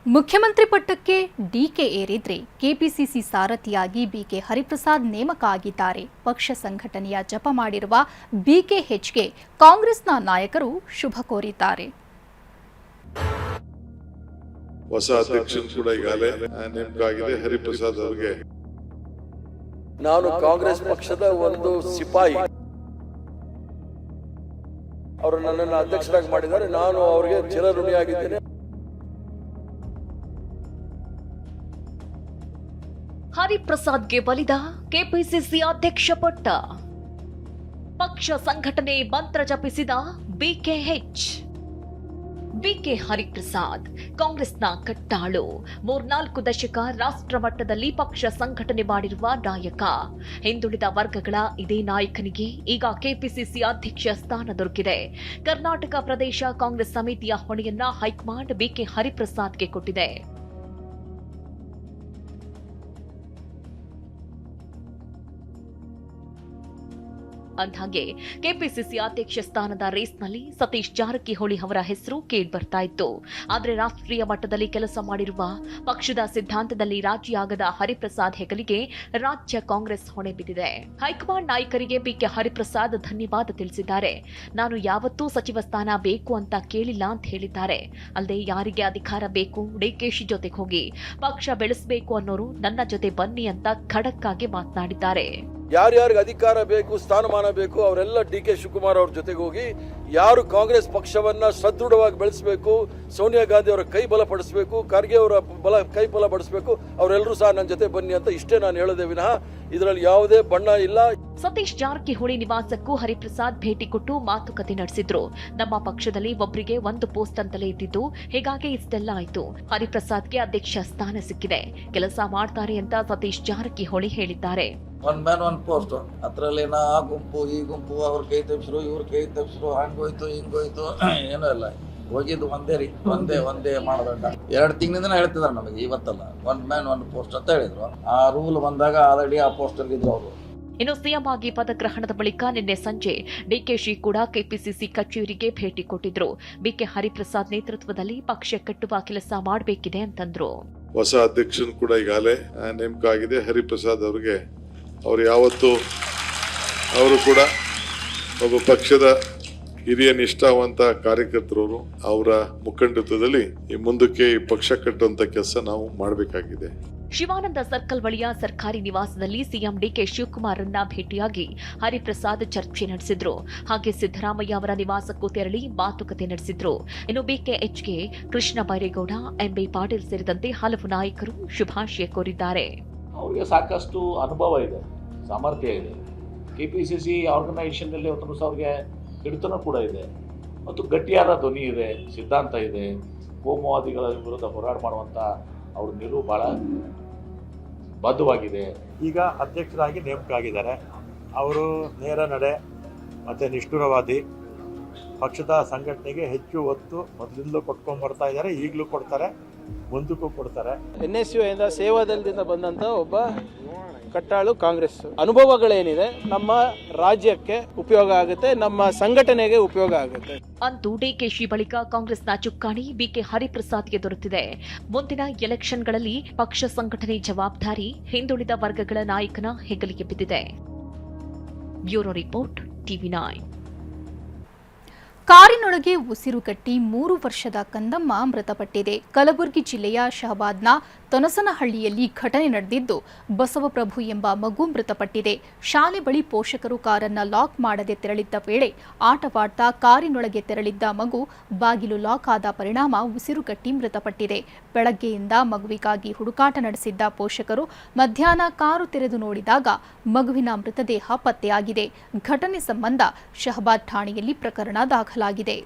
ಮುಖ್ಯಮಂತ್ರಿ ಪಟ್ಟಕ್ಕೆ DK ಏರಿದ್ರೆ KPCC ಸಾರಥಿಯಾಗಿ BK Hariprasad ನೇಮಕ ಆಗಿದ್ದಾರೆ. ಪಕ್ಷ ಸಂಘಟನೆಯ ಜಪ ಮಾಡಿರುವ ಬಿಕೆಎಚ್ಗೆ ಕಾಂಗ್ರೆಸ್ನ ನಾಯಕರು ಶುಭ ಕೋರಿದ್ದಾರೆ. ಹೊಸ ಅಧ್ಯಕ್ಷರು ಕೂಡ ಈಗಾಗಲೇ ನೇಮಕ ಆಗಿದೆ. ಹರಿಪ್ರಸಾದ್ ಅವರಿಗೆ ನಾನು ಕಾಂಗ್ರೆಸ್ ಪಕ್ಷದ ಒಂದು ಸಿಪಾಯಿ, ಅವರು ನನ್ನನ್ನು ಅಧ್ಯಕ್ಷರಾಗಿ ಮಾಡಿದ್ದಾರೆ. ನಾನು ಅವರಿಗೆ ಚಿರಋಣಿಯಾಗಿದ್ದೇನೆ. ಹರಿಪ್ರಸಾದ್ಗೆ ಬಲಿದ ಕೆಪಿಸಿಸಿ ಅಧ್ಯಕ್ಷ ಪಟ್ಟ. ಪಕ್ಷ ಸಂಘಟನೆ ಮಂತ್ರ ಜಪಿಸಿದ ಬಿಕೆಎಚ್. ಬಿಕೆ ಹರಿಪ್ರಸಾದ್ ಕಾಂಗ್ರೆಸ್ನ ಕಟ್ಟಾಳು. 3-4 ದಶಕ ರಾಷ್ಟ್ರ ಮಟ್ಟದಲ್ಲಿ ಪಕ್ಷ ಸಂಘಟನೆ ಮಾಡಿರುವ ನಾಯಕ. ಹಿಂದುಳಿದ ವರ್ಗಗಳ ಇದೇ ನಾಯಕನಿಗೆ ಈಗ ಕೆಪಿಸಿಸಿ ಅಧ್ಯಕ್ಷ ಸ್ಥಾನ ದೊರಕಿದೆ. ಕರ್ನಾಟಕ ಪ್ರದೇಶ ಕಾಂಗ್ರೆಸ್ ಸಮಿತಿಯ ಹೊಣೆಯನ್ನ ಹೈಕಮಾಂಡ್ ಬಿಕೆ ಹರಿಪ್ರಸಾದ್ಗೆ ಕೊಟ್ಟಿದೆ. ಅಂದ್ಹಾಗೆ ಕೆಪಿಸಿಸಿ ಅಧ್ಯಕ್ಷ ಸ್ಥಾನದ ರೇಸ್ನಲ್ಲಿ ಸತೀಶ್ ಜಾರಕಿಹೊಳಿ ಅವರ ಹೆಸರು ಕೇಳ್ಬರ್ತಾ ಇತ್ತು. ಆದರೆ ರಾಷ್ಟ್ರೀಯ ಮಟ್ಟದಲ್ಲಿ ಕೆಲಸ ಮಾಡಿರುವ, ಪಕ್ಷದ ಸಿದ್ಧಾಂತದಲ್ಲಿ ರಾಜಿಯಾಗದ ಹರಿಪ್ರಸಾದ್ ಹೆಗಲಿಗೆ ರಾಜ್ಯ ಕಾಂಗ್ರೆಸ್ ಹೊಣೆ ಬಿದ್ದಿದೆ. ಹೈಕಮಾಂಡ್ ನಾಯಕರಿಗೆ ಬಿಕೆ ಹರಿಪ್ರಸಾದ್ ಧನ್ಯವಾದ ತಿಳಿಸಿದ್ದಾರೆ. ನಾನು ಯಾವತ್ತೂ ಸಚಿವ ಸ್ಥಾನ ಬೇಕು ಅಂತ ಕೇಳಿಲ್ಲ ಅಂತ ಹೇಳಿದ್ದಾರೆ. ಅಲ್ಲದೆ ಯಾರಿಗೆ ಅಧಿಕಾರ ಬೇಕು, ಡಿಕೆಶಿ ಜೊತೆಗೆ ಹೋಗಿ ಪಕ್ಷ ಬೆಳೆಸಬೇಕು ಅನ್ನೋರು ನನ್ನ ಜೊತೆ ಬನ್ನಿ ಅಂತ ಖಡಕ್ ಆಗಿ ಮಾತನಾಡಿದ್ದಾರೆ. ಯಾರ್ಯಾರಿಗೆ ಅಧಿಕಾರ ಬೇಕು, ಸ್ಥಾನಮಾನ ಬೇಕು, ಅವರೆಲ್ಲ ಡಿಕೆ ಶಿವಕುಮಾರ್ ಅವ್ರ ಜೊತೆಗೆ ಹೋಗಿ ಯಾರು ಕಾಂಗ್ರೆಸ್ ಪಕ್ಷವನ್ನ ಸದೃಢವಾಗಿ ಬೆಳೆಸಬೇಕು, ಸೋನಿಯಾ ಗಾಂಧಿ ಅವರ ಕೈ ಬಲಪಡಿಸಬೇಕು, ಖರ್ಗೆ ಅವರ ಕೈ ಬಲಪಡಿಸಬೇಕು, ಅವರೆಲ್ಲರೂ ಸಹ ನನ್ನ ಜೊತೆ ಬನ್ನಿ ಅಂತ ಇಷ್ಟೇ ನಾನು ಹೇಳದೆ ವಿನಃ ಇದರಲ್ಲಿ ಯಾವುದೇ ಬಣ್ಣ ಇಲ್ಲ. ಸತೀಶ್ ಜಾರಕಿಹೊಳಿ ನಿವಾಸಕ್ಕೂ ಹರಿಪ್ರಸಾದ್ ಭೇಟಿ ಕೊಟ್ಟು ಮಾತುಕತೆ ನಡೆಸಿದ್ರು. ನಮ್ಮ ಪಕ್ಷದಲ್ಲಿ ಒಬ್ಬರಿಗೆ ಒಂದು ಪೋಸ್ಟ್ ಅಂತಲೇ ಇದ್ದಿದ್ದು, ಹೀಗಾಗಿ ಇಷ್ಟೆಲ್ಲ ಆಯ್ತು. ಹರಿಪ್ರಸಾದ್ಗೆ ಅಧ್ಯಕ್ಷ ಸ್ಥಾನ ಸಿಕ್ಕಿದೆ, ಕೆಲಸ ಮಾಡ್ತಾರೆ ಅಂತ ಸತೀಶ್ ಜಾರಕಿಹೊಳಿ ಹೇಳಿದ್ದಾರೆ. ಒನ್ ಮ್ಯಾನ್ ಒನ್ ಪೋಸ್ಟ್, ಅದ್ರಲ್ಲಿ ಆ ಗುಂಪು ಈ ಗುಂಪು, ಅವ್ರ ಕೈ ತಪ್ಪಿಸ್ರು ಇವ್ರ ಕೈ ತಪ್ಪಿಸ್ರು, ಹಂಗೋಯ್ತು ಹಿಂಗೋಯ್ತು, ಏನೂ ಇಲ್ಲ. ಹೋಗಿದ್ದು ಒಂದೇ ರೀ, ಒಂದೇ ಮಾನದಂಡ. 2 ತಿಂಗಳಿಂದ ಹೇಳ್ತಿದಾರೆ ನಮಗೆ, ಇವತ್ತಲ್ಲ. ಒನ್ ಮ್ಯಾನ್ ಒನ್ ಪೋಸ್ಟ್ ಅಂತ ಹೇಳಿದ್ರು. ಆ ರೂಲ್ ಬಂದಾಗ ಆಲ್ರೆಡಿ ಆ ಪೋಸ್ಟರ್ ಇದ್ರು ಅವರು. ಇನ್ನು ಸಿಎಂ ಆಗಿ ಪದಗ್ರಹಣದ ಬಳಿಕ ನಿನ್ನೆ ಸಂಜೆ ಡಿಕೆಶಿ ಕೂಡ ಕೆಪಿಸಿಸಿ ಕಚೇರಿಗೆ ಭೇಟಿ ಕೊಟ್ಟಿದ್ರು. ಬಿಕೆ ಹರಿಪ್ರಸಾದ್ ನೇತೃತ್ವದಲ್ಲಿ ಪಕ್ಷ ಕಟ್ಟುವ ಕೆಲಸ ಮಾಡಬೇಕಿದೆ ಅಂತಂದ್ರು. ಹೊಸ ಅಧ್ಯಕ್ಷರು ಕೂಡ ಈಗಾಗಲೇ ನೇಮಕ ಆಗಿದೆ. ಹರಿಪ್ರಸಾದ್ ಅವರಿಗೆ ಅವರು ಯಾವತ್ತು ಅವರು ಕೂಡ ಒಬ್ಬ ಪಕ್ಷದ ಹಿರಿಯ ನಿಷ್ಠಾವಂತ ಕಾರ್ಯಕರ್ತರವರು, ಅವರ ಮುಖಂಡತ್ವದಲ್ಲಿ ಈ ಮುಂದಕ್ಕೆ ಈ ಪಕ್ಷ ಕಟ್ಟುವಂತ ಕೆಲಸ ನಾವು ಮಾಡಬೇಕಾಗಿದೆ. ಶಿವಾನಂದ ಸರ್ಕಲ್ ಬಳಿಯ ಸರ್ಕಾರಿ ನಿವಾಸದಲ್ಲಿ ಸಿಎಂ ಡಿಕೆ ಶಿವಕುಮಾರ್ ರನ್ನ ಭೇಟಿಯಾಗಿ ಹರಿಪ್ರಸಾದ್ ಚರ್ಚೆ ನಡೆಸಿದ್ರು. ಹಾಗೆ ಸಿದ್ದರಾಮಯ್ಯ ಅವರ ನಿವಾಸಕ್ಕೂ ತೆರಳಿ ಮಾತುಕತೆ ನಡೆಸಿದ್ರು. ಇನ್ನು ಬಿಕೆಎಚ್ಗೆ ಕೃಷ್ಣ ಬೈರೇಗೌಡ, ಎಂಬಿ ಪಾಟೀಲ್ ಸೇರಿದಂತೆ ಹಲವು ನಾಯಕರು ಶುಭಾಶಯ ಕೋರಿದ್ದಾರೆ. ಅವರಿಗೆ ಸಾಕಷ್ಟು ಅನುಭವ ಇದೆ, ಸಾಮರ್ಥ್ಯ ಇದೆ. ಕೆಪಿಸಿಸಿ ಆರ್ಗನೈಸೇಷನ್ನಲ್ಲಿ ಒಂದು ಅವ್ರಿಗೆ ಹಿಡಿತನೂ ಕೂಡ ಇದೆ ಮತ್ತು ಗಟ್ಟಿಯಾದ ಧ್ವನಿ ಇದೆ, ಸಿದ್ಧಾಂತ ಇದೆ. ಕೋಮುವಾದಿಗಳ ವಿರುದ್ಧ ಹೋರಾಟ ಮಾಡುವಂಥ ಅವ್ರ ನಿಲುವು ಬಹಳ ಬದ್ಧವಾಗಿದೆ. ಈಗ ಅಧ್ಯಕ್ಷರಾಗಿ ನೇಮಕ ಆಗಿದ್ದಾರೆ. ಅವರು ನೇರ ನಡೆ ಮತ್ತು ನಿಷ್ಠುರವಾದಿ, ಪಕ್ಷದ ಸಂಘಟನೆಗೆ ಹೆಚ್ಚು ಒತ್ತು ಮೊದಲಿಂದಲೂ ಕೊಟ್ಕೊಂಡು ಬರ್ತಾ ಇದ್ದಾರೆ, ಈಗಲೂ ಕೊಡ್ತಾರೆ, ಮುಂದಕ್ಕೂ ಕೊಡ್ತಾರೆ. NSU ಇಂದ ಸೇವಾದಳದಿಂದ ಬಂದಂತ ಒಬ್ಬ ಕಟ್ಟಾಳು ಕಾಂಗ್ರೆಸ್. ಅನುಭವಗಳೇನಿದೆ ನಮ್ಮ ರಾಜ್ಯಕ್ಕೆ ಉಪಯೋಗ ಆಗುತ್ತೆ, ನಮ್ಮ ಸಂಘಟನೆಗೆ ಉಪಯೋಗ ಆಗುತ್ತೆ. ಅಂತೂ ಡಿಕೆಶಿ ಬಳಿಕ ಕಾಂಗ್ರೆಸ್ನ ಚುಕ್ಕಾಣಿ ಬಿಕೆ ಹರಿಪ್ರಸಾದ್ಗೆ ದೊರೆತಿದೆ. ಮುಂದಿನ ಎಲೆಕ್ಷನ್ಗಳಲ್ಲಿ ಪಕ್ಷ ಸಂಘಟನೆ ಜವಾಬ್ದಾರಿ ಹಿಂದುಳಿದ ವರ್ಗಗಳ ನಾಯಕನ ಹೆಗಲಿಗೆ ಬಿದ್ದಿದೆ. Bureau report, TV9. ಕಾರಿನೊಳಗೆ ಉಸಿರುಗಟ್ಟಿ 3 ವರ್ಷದ ಕಂದಮ್ಮ ಮೃತಪಟ್ಟಿದೆ. ಕಲಬುರಗಿ ಜಿಲ್ಲೆಯ ಶಹಬಾದ್ನ ತೊನಸನಹಳ್ಳಿಯಲ್ಲಿ ಘಟನೆ ನಡೆದಿದ್ದು, ಬಸವಪ್ರಭು ಎಂಬ ಮಗು ಮೃತಪಟ್ಟಿದೆ. ಶಾಲೆ ಬಳಿ ಪೋಷಕರು ಕಾರನ್ನ ಲಾಕ್ ಮಾಡದೆ ತೆರಳಿದ್ದ ವೇಳೆ ಆಟವಾಡ್ತಾ ಕಾರಿನೊಳಗೆ ತೆರಳಿದ್ದ ಮಗು ಬಾಗಿಲು ಲಾಕ್ ಆದ ಪರಿಣಾಮ ಉಸಿರುಗಟ್ಟಿ ಮೃತಪಟ್ಟಿದೆ. ಬೆಳಗ್ಗೆಯಿಂದ ಮಗುವಿಗಾಗಿ ಹುಡುಕಾಟ ನಡೆಸಿದ್ದ ಪೋಷಕರು ಮಧ್ಯಾಹ್ನ ಕಾರು ತೆರೆದು ನೋಡಿದಾಗ ಮಗುವಿನ ಮೃತದೇಹ ಪತ್ತೆಯಾಗಿದೆ. ಘಟನೆ ಸಂಬಂಧ ಶಹಬಾದ್ ಠಾಣೆಯಲ್ಲಿ ಪ್ರಕರಣ ದಾಖಲಾಗಿದೆ.